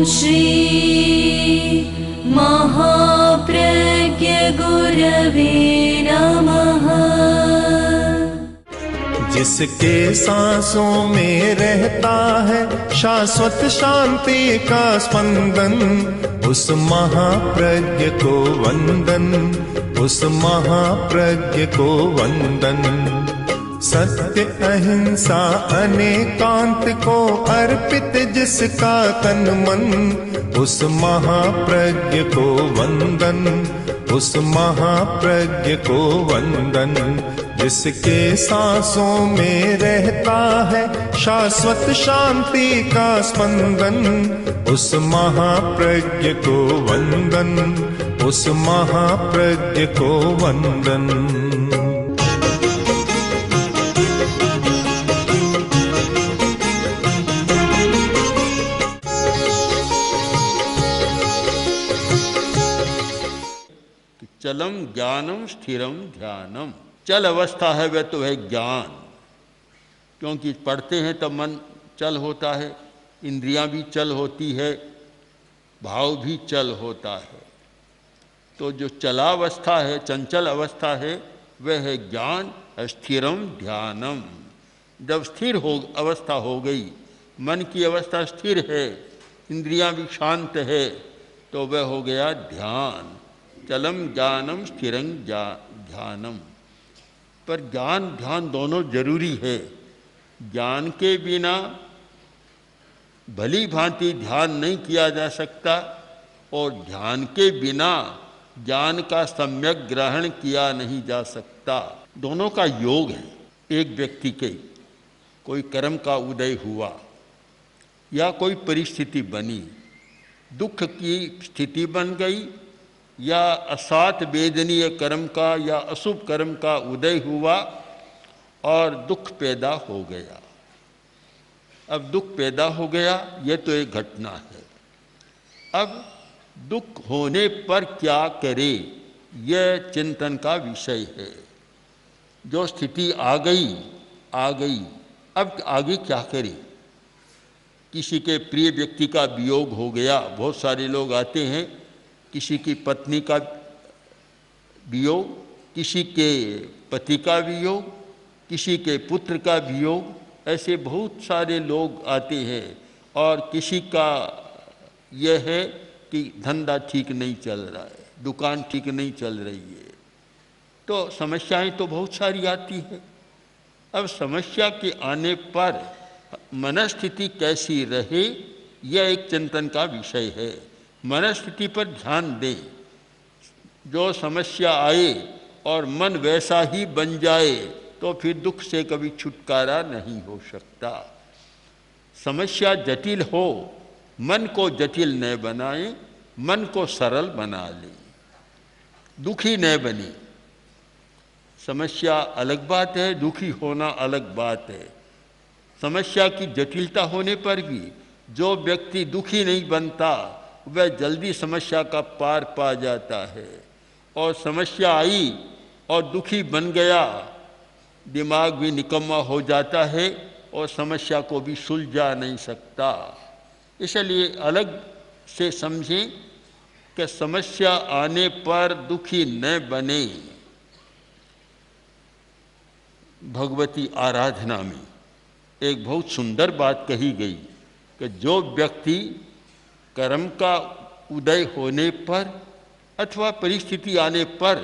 श्री महाप्रज्ञ गुरवे नमः। जिसके सांसों में रहता है शाश्वत शांति का स्पंदन, उस महाप्रज्ञ को वंदन, उस महाप्रज्ञ को वंदन। सत्य अहिंसा अनेकांत को अर्पित जिसका तन मन, उस महाप्रज्ञ को वंदन, उस महाप्रज्ञ को वंदन। जिसके सांसों में रहता है शाश्वत शांति का स्पंदन, उस महाप्रज्ञ को वंदन, उस महाप्रज्ञ को वंदन। चलम ज्ञानम स्थिरम ध्यानम। चल अवस्था है वह तो है ज्ञान, क्योंकि पढ़ते हैं तब मन चल होता है, इंद्रियां भी चल होती है, भाव भी चल होता है। तो जो चलावस्था है, चंचल अवस्था है, वह है ज्ञान। स्थिरम ध्यानम। जब स्थिर हो अवस्था हो गई, मन की अवस्था स्थिर है, इंद्रियां भी शांत है, तो वह हो गया ध्यान। चलम ज्ञानम स्थिरं ध्यानम। पर ज्ञान ध्यान दोनों जरूरी है। ज्ञान के बिना भली भांति ध्यान नहीं किया जा सकता, और ध्यान के बिना ज्ञान का सम्यक ग्रहण किया नहीं जा सकता। दोनों का योग है। एक व्यक्ति के कोई कर्म का उदय हुआ या कोई परिस्थिति बनी, दुख की स्थिति बन गई, या असात वेदनीय कर्म का या अशुभ कर्म का उदय हुआ और दुख पैदा हो गया। अब दुख पैदा हो गया, यह तो एक घटना है। अब दुख होने पर क्या करे, यह चिंतन का विषय है। जो स्थिति आ गई आ गई, अब आगे क्या करे। किसी के प्रिय व्यक्ति का वियोग हो गया, बहुत सारे लोग आते हैं, किसी की पत्नी का वियोग, किसी के पति का वियोग, किसी के पुत्र का वियोग, ऐसे बहुत सारे लोग आते हैं। और किसी का यह है कि धंधा ठीक नहीं चल रहा है, दुकान ठीक नहीं चल रही है, तो समस्याएं तो बहुत सारी आती है। अब समस्या के आने पर मनस्थिति कैसी रहे, यह एक चिंतन का विषय है। मनस्थिति पर ध्यान दें। जो समस्या आए और मन वैसा ही बन जाए, तो फिर दुख से कभी छुटकारा नहीं हो सकता। समस्या जटिल हो, मन को जटिल न बनाएं, मन को सरल बना लें, दुखी न बने। समस्या अलग बात है, दुखी होना अलग बात है। समस्या की जटिलता होने पर भी जो व्यक्ति दुखी नहीं बनता, वह जल्दी समस्या का पार पा जाता है। और समस्या आई और दुखी बन गया, दिमाग भी निकम्मा हो जाता है और समस्या को भी सुलझा नहीं सकता। इसलिए अलग से समझें कि समस्या आने पर दुखी न बने। भगवती आराधना में एक बहुत सुंदर बात कही गई कि जो व्यक्ति कर्म का उदय होने पर अथवा परिस्थिति आने पर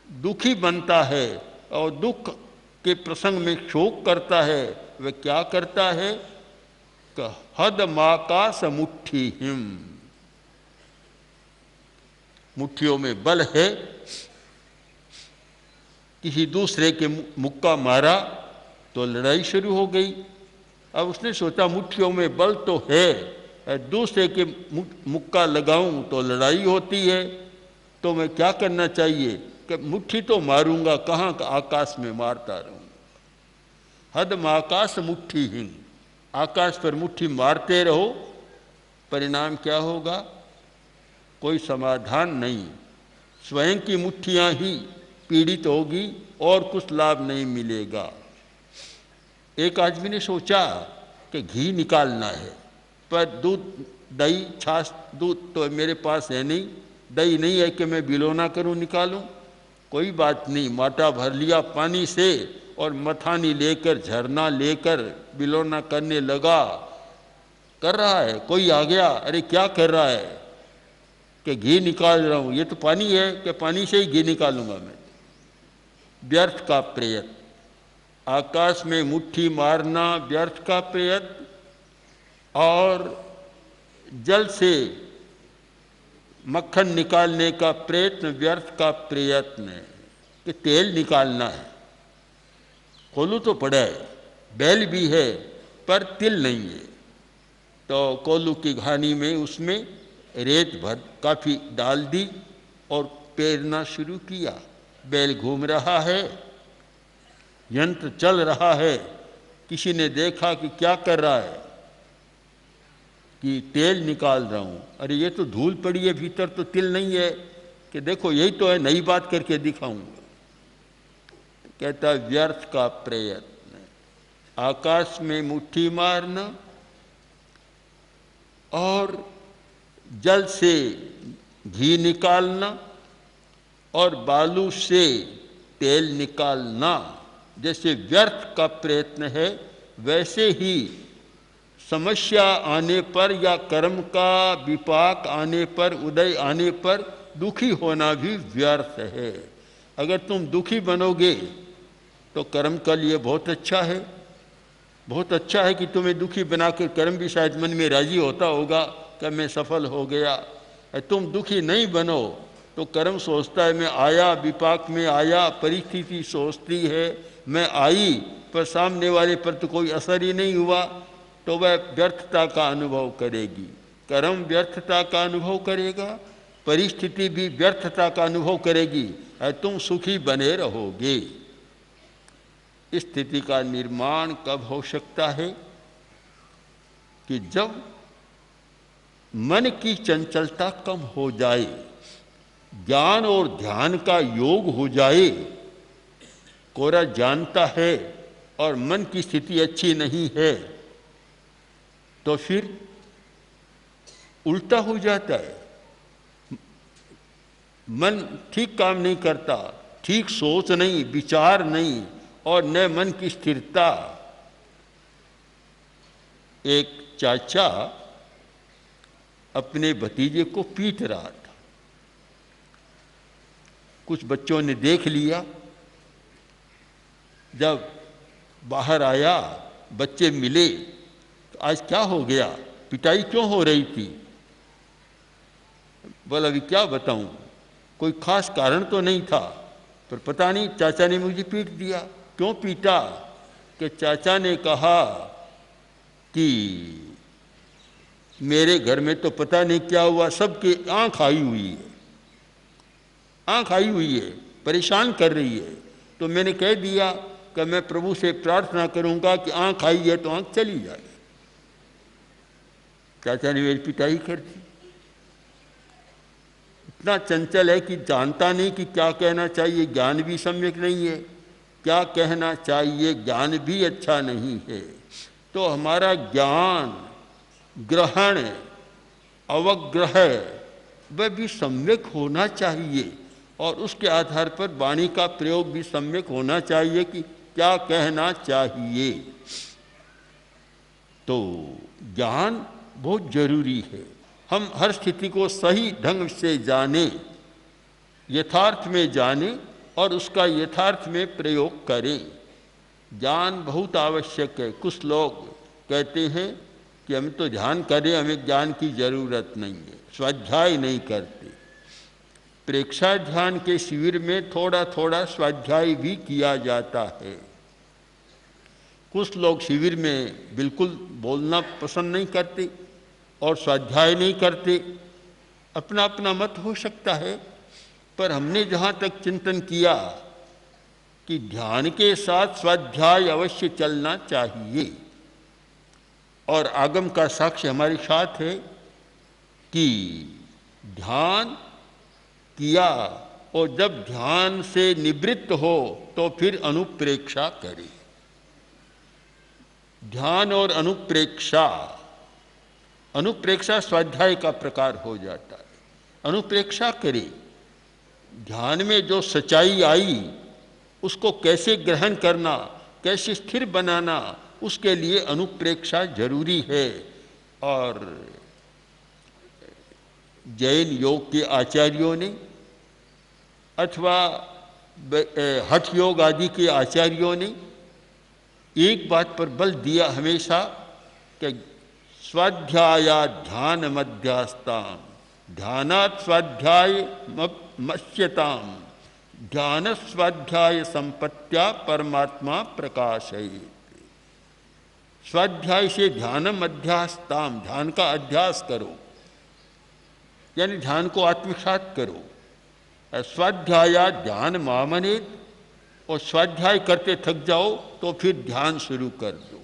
दुखी बनता है और दुख के प्रसंग में शोक करता है, वह क्या करता है कि हदमाकाश मुट्ठी हिम। मुट्ठियों में बल है, किसी दूसरे के मुक्का मारा तो लड़ाई शुरू हो गई। अब उसने सोचा मुट्ठियों में बल तो है, दूसरे के मुक्का लगाऊं तो लड़ाई होती है, तो मैं क्या करना चाहिए कि मुट्ठी तो मारूंगा, कहाँ का आकाश में मारता रहूँगा। हदम आकाश मुट्ठी हिंग, आकाश पर मुट्ठी मारते रहो, परिणाम क्या होगा? कोई समाधान नहीं, स्वयं की मुट्ठियाँ ही पीड़ित होगी और कुछ लाभ नहीं मिलेगा। एक आदमी ने सोचा कि घी निकालना है, पर दूध, दही, छाछ, दूध तो मेरे पास है नहीं, दही नहीं है कि मैं बिलोना करूं, निकालूं। कोई बात नहीं, माटा भर लिया पानी से और मथानी लेकर, झरना लेकर बिलोना करने लगा। कर रहा है, कोई आ गया, अरे क्या कर रहा है, कि घी निकाल रहा हूं। ये तो पानी है, कि पानी से ही घी निकालूंगा मैं। व्यर्थ का प्रयत्न, आकाश में मुट्ठी मारना व्यर्थ का प्रयत्न, और जल से मक्खन निकालने का प्रयत्न व्यर्थ का प्रयत्न है। कि तेल निकालना है, कोल्हू तो पड़ा है, बैल भी है, पर तिल नहीं है। तो कोल्हू की घानी में उसमें रेत भर काफ़ी डाल दी और पेरना शुरू किया। बैल घूम रहा है, यंत्र चल रहा है। किसी ने देखा कि क्या कर रहा है, कि तेल निकाल रहा हूँ। अरे ये तो धूल पड़ी है भीतर, तो तिल नहीं है। कि देखो यही तो है, नई बात करके दिखाऊंगा। कहता व्यर्थ का प्रयत्न, आकाश में मुट्ठी मारना और जल से घी निकालना और बालू से तेल निकालना जैसे व्यर्थ का प्रयत्न है, वैसे ही समस्या आने पर या कर्म का विपाक आने पर, उदय आने पर दुखी होना भी व्यर्थ है। अगर तुम दुखी बनोगे तो कर्म के लिए बहुत अच्छा है। बहुत अच्छा है कि तुम्हें दुखी बनाकर कर्म भी शायद मन में राजी होता होगा कि मैं सफल हो गया। तुम दुखी नहीं बनो तो कर्म सोचता है मैं आया, विपाक में आया, परिस्थिति सोचती है मैं आई, पर सामने वाले पर तो कोई असर ही नहीं हुआ, तो वह व्यर्थता का अनुभव करेगी। कर्म व्यर्थता का अनुभव करेगा, परिस्थिति भी व्यर्थता का अनुभव करेगी और तुम सुखी बने रहोगे। इस स्थिति का निर्माण कब हो सकता है? कि जब मन की चंचलता कम हो जाए, ज्ञान और ध्यान का योग हो जाए। कोरा जानता है और मन की स्थिति अच्छी नहीं है, तो फिर उल्टा हो जाता है। मन ठीक काम नहीं करता, ठीक सोच नहीं, विचार नहीं और न मन की स्थिरता। एक चाचा अपने भतीजे को पीट रहा था। कुछ बच्चों ने देख लिया। जब बाहर आया, बच्चे मिले, तो आज क्या हो गया, पिटाई क्यों हो रही थी? बोला अभी क्या बताऊं, कोई खास कारण तो नहीं था, पर पता नहीं चाचा ने मुझे पीट दिया। क्यों पीटा? कि चाचा ने कहा कि मेरे घर में तो पता नहीं क्या हुआ, सबकी आंख आई हुई है, आंख आई हुई है, परेशान कर रही है। तो मैंने कह दिया कि मैं प्रभु से प्रार्थना करूंगा कि आंख आई है तो आंख चली जाए। चाचा ने मेरी पिटाई कर दी। इतना चंचल है कि जानता नहीं कि क्या कहना चाहिए, ज्ञान भी सम्यक नहीं है, क्या कहना चाहिए ज्ञान भी अच्छा नहीं है। तो हमारा ज्ञान, ग्रहण, अवग्रह वह भी सम्यक होना चाहिए और उसके आधार पर वाणी का प्रयोग भी सम्यक होना चाहिए कि क्या कहना चाहिए। तो ज्ञान बहुत जरूरी है। हम हर स्थिति को सही ढंग से जाने, यथार्थ में जाने और उसका यथार्थ में प्रयोग करें। ज्ञान बहुत आवश्यक है। कुछ लोग कहते हैं कि हम तो ध्यान करें, हमें ज्ञान की जरूरत नहीं है, स्वाध्याय नहीं करते। प्रेक्षा ध्यान के शिविर में थोड़ा थोड़ा स्वाध्याय भी किया जाता है। कुछ लोग शिविर में बिल्कुल बोलना पसंद नहीं करते और स्वाध्याय नहीं करते। अपना अपना मत हो सकता है, पर हमने जहाँ तक चिंतन किया कि ध्यान के साथ स्वाध्याय अवश्य चलना चाहिए। और आगम का साक्ष्य हमारे साथ है कि ध्यान किया और जब ध्यान से निवृत्त हो तो फिर अनुप्रेक्षा करे। ध्यान और अनुप्रेक्षा अनुप्रेक्षा स्वाध्याय का प्रकार हो जाता है। अनुप्रेक्षा करे, ध्यान में जो सच्चाई आई उसको कैसे ग्रहण करना, कैसे स्थिर बनाना, उसके लिए अनुप्रेक्षा जरूरी है। और जैन योग के आचार्यों ने अथवा हठ योग आदि के आचार्यों ने एक बात पर बल दिया हमेशा कि स्वाध्याया ध्यान मध्यास्ताम, ध्यानात् स्वाध्याय मत्स्यताम, ध्यान स्वाध्याय संपत्त्या परमात्मा प्रकाशयेत्। स्वाध्याय से ध्यानम अध्यास्ताम, ध्यान का अध्यास करो, यानी ध्यान को आत्मसात करो। स्वाध्याया ध्यान मामनेत, और स्वाध्याय करते थक जाओ तो फिर ध्यान शुरू कर दो।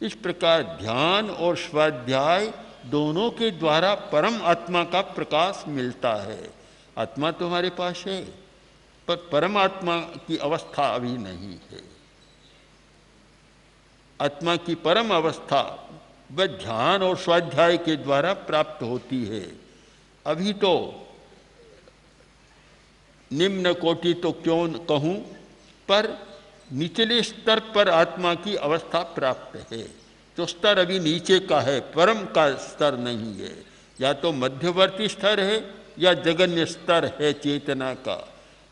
इस प्रकार ध्यान और स्वाध्याय दोनों के द्वारा परम आत्मा का प्रकाश मिलता है। आत्मा तुम्हारे पास है, पर परमात्मा की अवस्था अभी नहीं है। आत्मा की परम अवस्था वह ध्यान और स्वाध्याय के द्वारा प्राप्त होती है। अभी तो निम्न कोटि तो क्यों कहूँ, पर निचले स्तर पर आत्मा की अवस्था प्राप्त है। तो स्तर अभी नीचे का है, परम का स्तर नहीं है। या तो मध्यवर्ती स्तर है या जगन्य स्तर है चेतना का।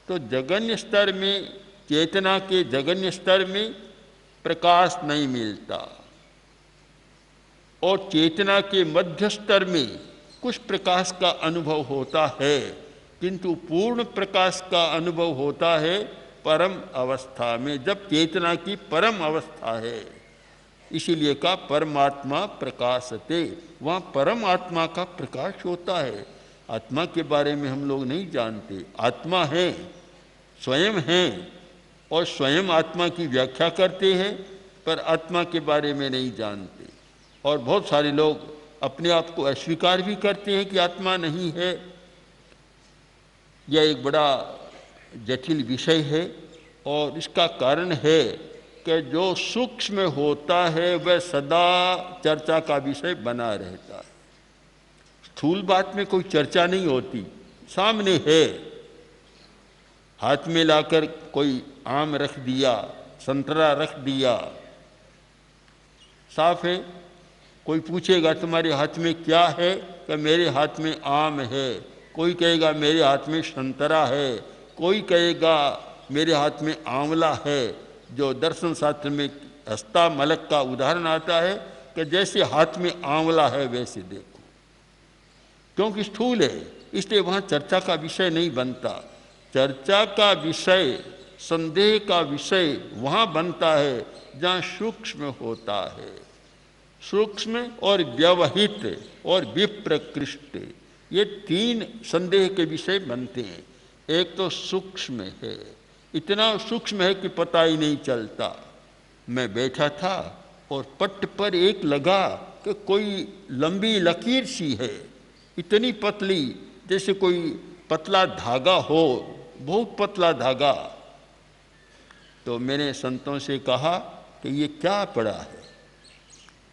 तो जगन्य स्तर में, चेतना के जगन्य स्तर में प्रकाश नहीं मिलता, और चेतना के मध्य स्तर में कुछ प्रकाश का अनुभव होता है, किंतु पूर्ण प्रकाश का अनुभव होता है परम अवस्था में, जब चेतना की परम अवस्था है। इसीलिए का परमात्मा प्रकाशते, वहाँ परमात्मा का प्रकाश होता है। आत्मा के बारे में हम लोग नहीं जानते। आत्मा है, स्वयं है, और स्वयं आत्मा की व्याख्या करते हैं, पर आत्मा के बारे में नहीं जानते। और बहुत सारे लोग अपने आप को अस्वीकार भी करते हैं कि आत्मा नहीं है। यह एक बड़ा जटिल विषय है, और इसका कारण है कि जो सूक्ष्म होता है वह सदा चर्चा का विषय बना रहता है। स्थूल बात में कोई चर्चा नहीं होती, सामने है। हाथ में लाकर कोई आम रख दिया, संतरा रख दिया, साफ है। कोई पूछेगा तुम्हारे हाथ में क्या है, कि मेरे हाथ में आम है। कोई कहेगा मेरे हाथ में संतरा है। कोई कहेगा मेरे हाथ में आंवला है। जो दर्शन शास्त्र में हस्ता मलक का उदाहरण आता है कि जैसे हाथ में आंवला है वैसे देखो, क्योंकि स्थूल है, इसलिए वहाँ चर्चा का विषय नहीं बनता। चर्चा का विषय, संदेह का विषय वहाँ बनता है जहाँ सूक्ष्म होता है। सूक्ष्म और व्यवहित और विप्रकृष्ट, ये तीन संदेह के विषय बनते हैं। एक तो सूक्ष्म है, इतना सूक्ष्म है कि पता ही नहीं चलता। मैं बैठा था और पट्ट पर एक लगा कि कोई लंबी लकीर सी है, इतनी पतली, जैसे कोई पतला धागा हो, बहुत पतला धागा। तो मैंने संतों से कहा कि ये क्या पड़ा है,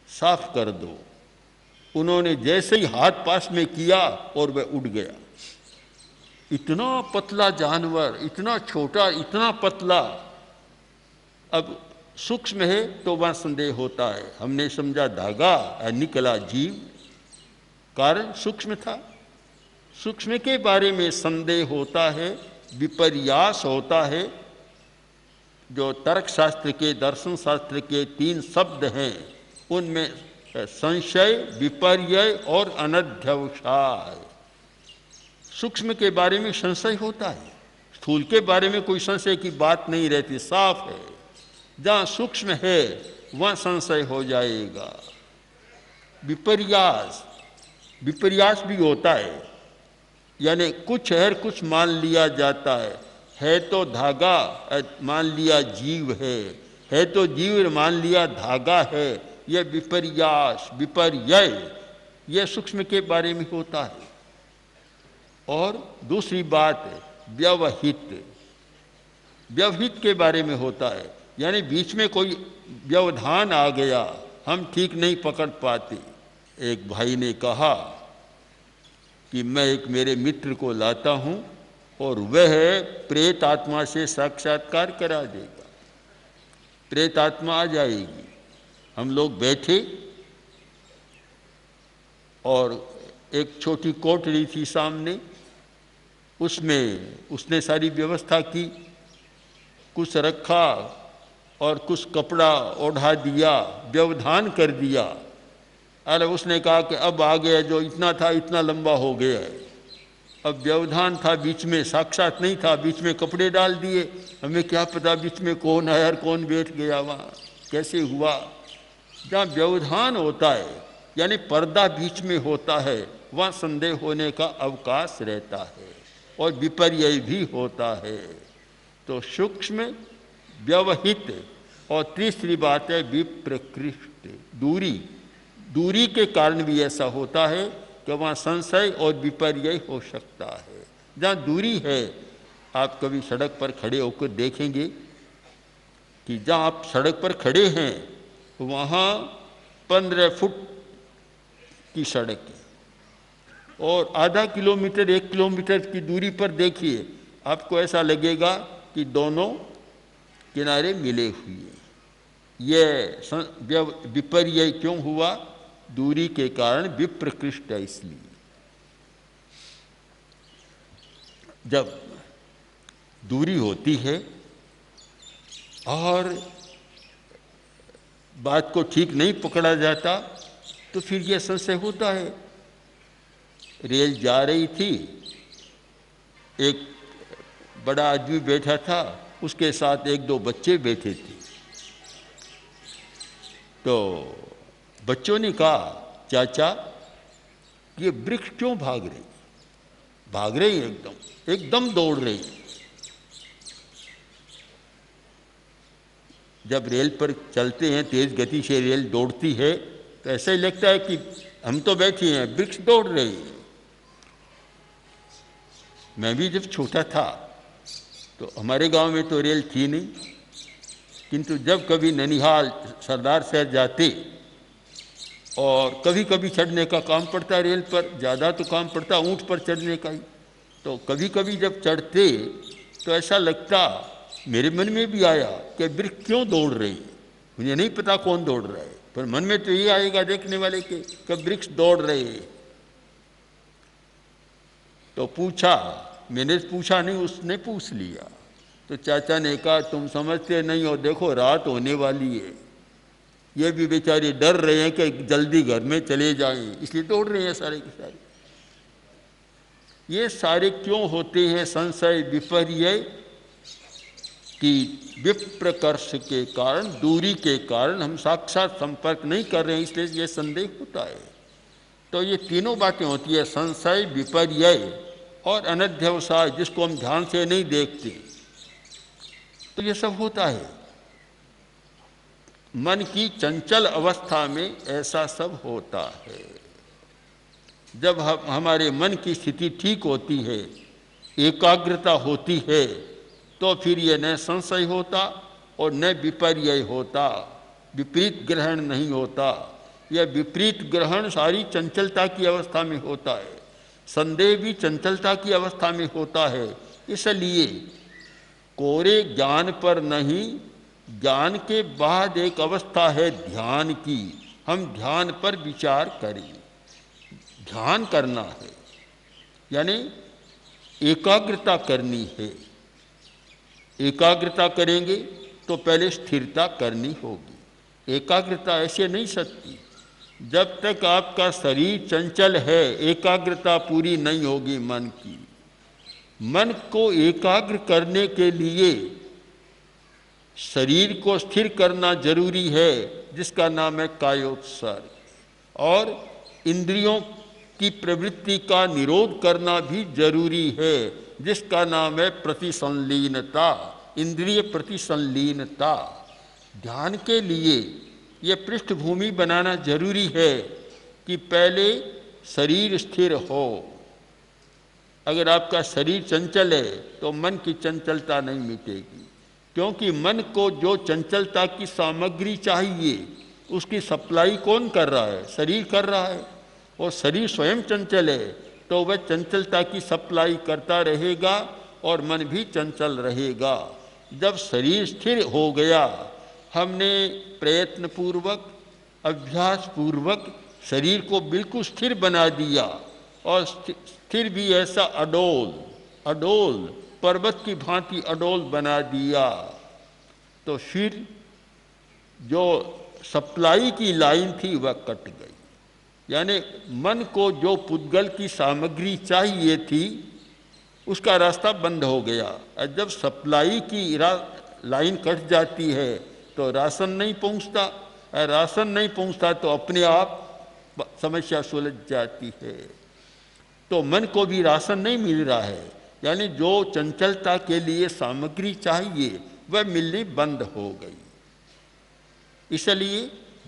साफ कर दो। उन्होंने जैसे ही हाथ पास में किया और वह उड़ गया। इतना पतला जानवर, इतना छोटा, इतना पतला। अब सूक्ष्म है तो वहाँ संदेह होता है। हमने समझा धागा, निकला जीव, कारण सूक्ष्म था। सूक्ष्म के बारे में संदेह होता है, विपर्यास होता है। जो तर्क शास्त्र के, दर्शन शास्त्र के तीन शब्द हैं, उनमें संशय, विपर्यय और अनध्यवसाय। सूक्ष्म के बारे में संशय होता है, स्थूल के बारे में कोई संशय की बात नहीं रहती, साफ है। जहाँ सूक्ष्म है वहाँ संशय हो जाएगा। विपर्यास, विपर्यास भी होता है, यानी कुछ है कुछ मान लिया जाता है तो धागा मान लिया जीव है तो जीव मान लिया धागा है। यह विपर्यास, विपर्यय, यह सूक्ष्म के बारे में होता है। और दूसरी बात व्यवहित, व्यवहित के बारे में होता है, यानी बीच में कोई व्यवधान आ गया, हम ठीक नहीं पकड़ पाते। एक भाई ने कहा कि मैं एक मेरे मित्र को लाता हूँ और वह प्रेत आत्मा से साक्षात्कार करा देगा। प्रेत आत्मा आ जाएगी। हम लोग बैठे और एक छोटी कोठरी थी सामने, उसमें उसने सारी व्यवस्था की, कुछ रखा और कुछ कपड़ा ओढ़ा दिया, व्यवधान कर दिया। अरे उसने कहा कि अब आ गया, जो इतना था इतना लंबा हो गया है। अब व्यवधान था, बीच में साक्षात नहीं था, बीच में कपड़े डाल दिए। हमें क्या पता बीच में कौन आया और कौन बैठ गया, वहाँ कैसे हुआ। जहाँ व्यवधान होता है यानी पर्दा बीच में होता है, वहाँ संदेह होने का अवकाश रहता है और विपर्य भी होता है। तो सूक्ष्म, व्यवहित और तीसरी बात है विप्रकृष्ट, दूरी। दूरी के कारण भी ऐसा होता है कि वहाँ संशय और विपर्य हो सकता है। जहाँ दूरी है, आप कभी सड़क पर खड़े होकर देखेंगे कि जहाँ आप सड़क पर खड़े हैं वहाँ 15 फुट की सड़क है और आधा किलोमीटर 1 किलोमीटर की दूरी पर देखिए, आपको ऐसा लगेगा कि दोनों किनारे मिले हुए हैं। यह विपर्य क्यों हुआ? दूरी के कारण विप्रकृष्ट है। इसलिए जब दूरी होती है और बात को ठीक नहीं पकड़ा जाता तो फिर यह संशय होता है। रेल जा रही थी, एक बड़ा आदमी बैठा था, उसके साथ 1-2 बच्चे बैठे थे। तो बच्चों ने कहा, चाचा ये वृक्ष क्यों भाग रही? भाग रही है, एकदम दौड़ रही है। जब रेल पर चलते हैं, तेज गति से रेल दौड़ती है तो ऐसा ही लगता है कि हम तो बैठे हैं, वृक्ष दौड़ रही है। मैं भी जब छोटा था तो हमारे गांव में तो रेल थी नहीं, किंतु जब कभी ननिहाल सरदार शहर जाते और कभी कभी चढ़ने का काम पड़ता रेल पर, ज़्यादा तो काम पड़ता ऊँट पर चढ़ने का ही, तो कभी कभी जब चढ़ते तो ऐसा लगता, मेरे मन में भी आया कि वृक्ष क्यों दौड़ रही है। मुझे नहीं पता कौन दौड़ रहा है, पर मन में तो ये आएगा देखने वाले के कि वृक्ष दौड़ रहे हैं। तो पूछा, मैंने पूछा नहीं, उसने पूछ लिया। तो चाचा ने कहा, तुम समझते नहीं हो, देखो रात होने वाली है, ये भी बेचारे डर रहे हैं कि जल्दी घर में चले जाएं, इसलिए दौड़ रहे हैं सारे के सारे। ये सारे क्यों होते हैं? संशय, विपर्य कि विप्रकर्ष के कारण, दूरी के कारण हम साक्षात संपर्क नहीं कर रहे हैं, इसलिए ये संदेह होता है। तो ये तीनों बातें होती है, संशय, विपर्य और अनध्यवसाय, जिसको हम ध्यान से नहीं देखते। तो ये सब होता है मन की चंचल अवस्था में, ऐसा सब होता है। जब हमारे मन की स्थिति ठीक होती है, एकाग्रता होती है, तो फिर ये न संशय होता और न विपर्य होता, विपरीत ग्रहण नहीं होता। यह विपरीत ग्रहण सारी चंचलता की अवस्था में होता है, संदेह भी चंचलता की अवस्था में होता है। इसलिए कोरे ज्ञान पर नहीं, ज्ञान के बाद एक अवस्था है ध्यान की, हम ध्यान पर विचार करें। ध्यान करना है यानी एकाग्रता करनी है। एकाग्रता करेंगे तो पहले स्थिरता करनी होगी। एकाग्रता ऐसे नहीं सकती, जब तक आपका शरीर चंचल है, एकाग्रता पूरी नहीं होगी मन की। मन को एकाग्र करने के लिए शरीर को स्थिर करना जरूरी है, जिसका नाम है कायोत्सर्ग, और इंद्रियों की प्रवृत्ति का निरोध करना भी जरूरी है, जिसका नाम है प्रतिसंलीनता, इंद्रिय प्रतिसंलीनता। ध्यान के लिए ये पृष्ठभूमि बनाना जरूरी है कि पहले शरीर स्थिर हो। अगर आपका शरीर चंचल है तो मन की चंचलता नहीं मिटेगी, क्योंकि मन को जो चंचलता की सामग्री चाहिए उसकी सप्लाई कौन कर रहा है? शरीर कर रहा है। और शरीर स्वयं चंचल है, तो वह चंचलता की सप्लाई करता रहेगा और मन भी चंचल रहेगा। जब शरीर स्थिर हो गया, हमने प्रयत्न पूर्वक, अभ्यास पूर्वक शरीर को बिल्कुल स्थिर बना दिया, और स्थिर भी ऐसा अडोल पर्वत की भांति अडोल बना दिया, तो फिर जो सप्लाई की लाइन थी वह कट गई। यानी मन को जो पुद्गल की सामग्री चाहिए थी उसका रास्ता बंद हो गया। और जब सप्लाई की लाइन कट जाती है तो राशन नहीं पहुंचता, और राशन नहीं पहुंचता तो अपने आप समस्या सुलझ जाती है। तो मन को भी राशन नहीं मिल रहा है, यानी जो चंचलता के लिए सामग्री चाहिए वह मिलनी बंद हो गई। इसलिए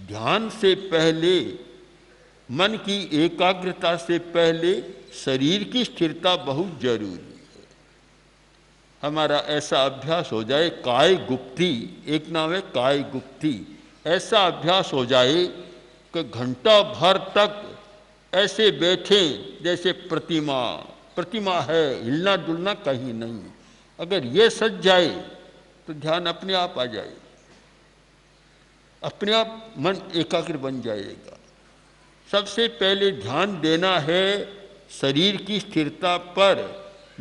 ध्यान से पहले, मन की एकाग्रता से पहले शरीर की स्थिरता बहुत जरूरी है। हमारा ऐसा अभ्यास हो जाए, काय गुप्ती, एक नाम है काय गुप्ती, ऐसा अभ्यास हो जाए कि घंटा भर तक ऐसे बैठे जैसे प्रतिमा है, हिलना डुलना कहीं नहीं। अगर ये सज जाए तो ध्यान अपने आप आ जाए, अपने आप मन एकाग्र बन जाएगा। सबसे पहले ध्यान देना है शरीर की स्थिरता पर।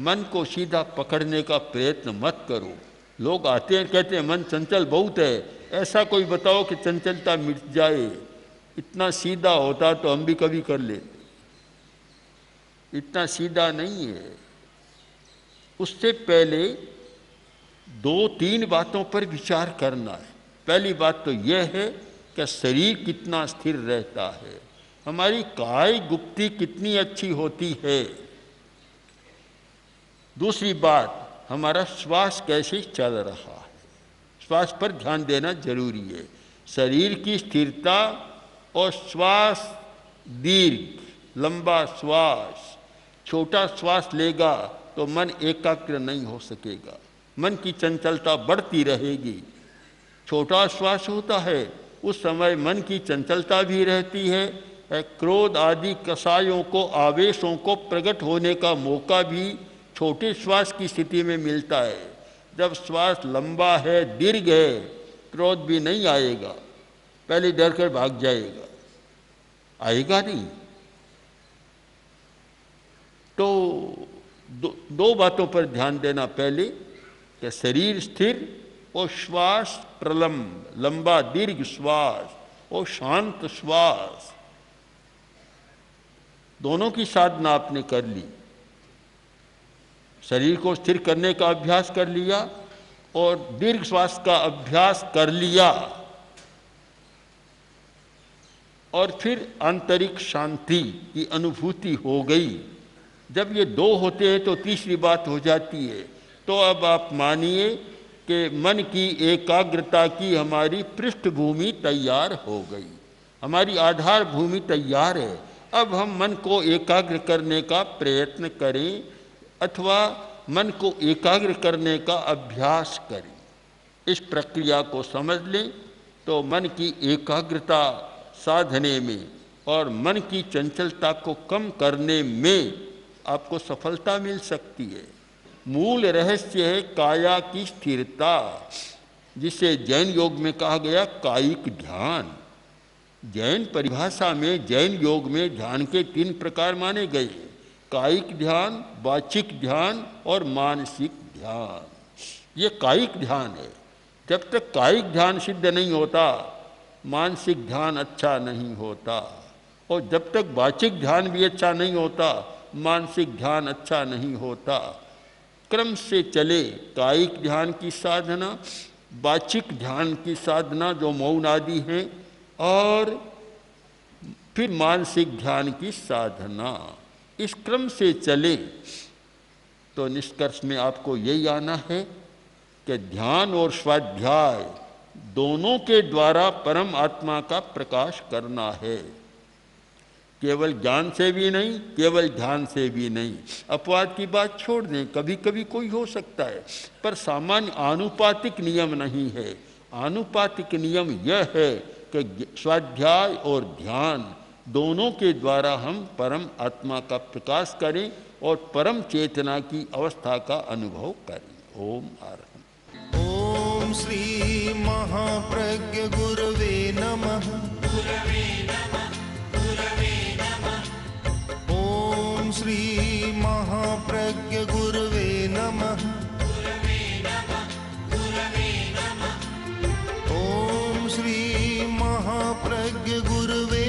मन को सीधा पकड़ने का प्रयत्न मत करो। लोग आते हैं, कहते हैं मन चंचल बहुत है, ऐसा कोई बताओ कि चंचलता मिट जाए। इतना सीधा होता तो हम भी कभी कर लेते, इतना सीधा नहीं है। उससे पहले 2-3 बातों पर विचार करना है। पहली बात तो यह है कि शरीर कितना स्थिर रहता है, हमारी काय गुप्ती कितनी अच्छी होती है। दूसरी बात, हमारा श्वास कैसे चल रहा है, श्वास पर ध्यान देना जरूरी है। शरीर की स्थिरता और श्वास दीर्घ लंबा श्वास, छोटा श्वास लेगा तो मन एकाग्र नहीं हो सकेगा, मन की चंचलता बढ़ती रहेगी। छोटा श्वास होता है उस समय मन की चंचलता भी रहती है, क्रोध आदि कसायों को, आवेशों को प्रकट होने का मौका भी छोटे श्वास की स्थिति में मिलता है। जब श्वास लंबा है, दीर्घ है, क्रोध भी नहीं आएगा, पहले डर कर भाग जाएगा, आएगा नहीं। तो दो बातों पर ध्यान देना, पहले कि शरीर स्थिर और श्वास प्रलंब, लंबा दीर्घ श्वास और शांत श्वास, दोनों की साधना आपने कर ली। शरीर को स्थिर करने का अभ्यास कर लिया और दीर्घ श्वास का अभ्यास कर लिया, और फिर आंतरिक शांति की अनुभूति हो गई। जब ये 2 होते हैं तो तीसरी बात हो जाती है। तो अब आप मानिए कि मन की एकाग्रता की हमारी पृष्ठभूमि तैयार हो गई, हमारी आधार भूमि तैयार है। अब हम मन को एकाग्र करने का प्रयत्न करें अथवा मन को एकाग्र करने का अभ्यास करें। इस प्रक्रिया को समझ लें तो मन की एकाग्रता साधने में और मन की चंचलता को कम करने में आपको सफलता मिल सकती है। मूल रहस्य है काया की स्थिरता, जिसे जैन योग में कहा गया कायिक ध्यान। जैन परिभाषा में, जैन योग में ध्यान के 3 प्रकार माने गए, कायिक ध्यान, वाचिक ध्यान और मानसिक ध्यान। ये कायिक ध्यान है। जब तक कायिक ध्यान सिद्ध नहीं होता, मानसिक ध्यान अच्छा नहीं होता, और जब तक वाचिक ध्यान भी अच्छा नहीं होता, मानसिक ध्यान अच्छा नहीं होता। क्रम से चले कायिक ध्यान की साधना, वाचिक ध्यान की साधना जो मौन आदि हैं, और फिर मानसिक ध्यान की साधना। इस क्रम से चले तो निष्कर्ष में आपको यही आना है कि ध्यान और स्वाध्याय दोनों के द्वारा परम आत्मा का प्रकाश करना है। केवल ज्ञान से भी नहीं, केवल ध्यान से भी नहीं। अपवाद की बात छोड़ दें, कभी कभी कोई हो सकता है, पर सामान्य आनुपातिक नियम नहीं है। आनुपातिक नियम यह है कि स्वाध्याय और ध्यान दोनों के द्वारा हम परम आत्मा का प्रकाश करें और परम चेतना की अवस्था का अनुभव करें। ओम आरहम। ओम श्री महाप्रज्ञ गुरवे नमः। ओम श्री महाप्रज्ञ गुरवे नमः। ओम श्री महाप्रज्ञ गुरवे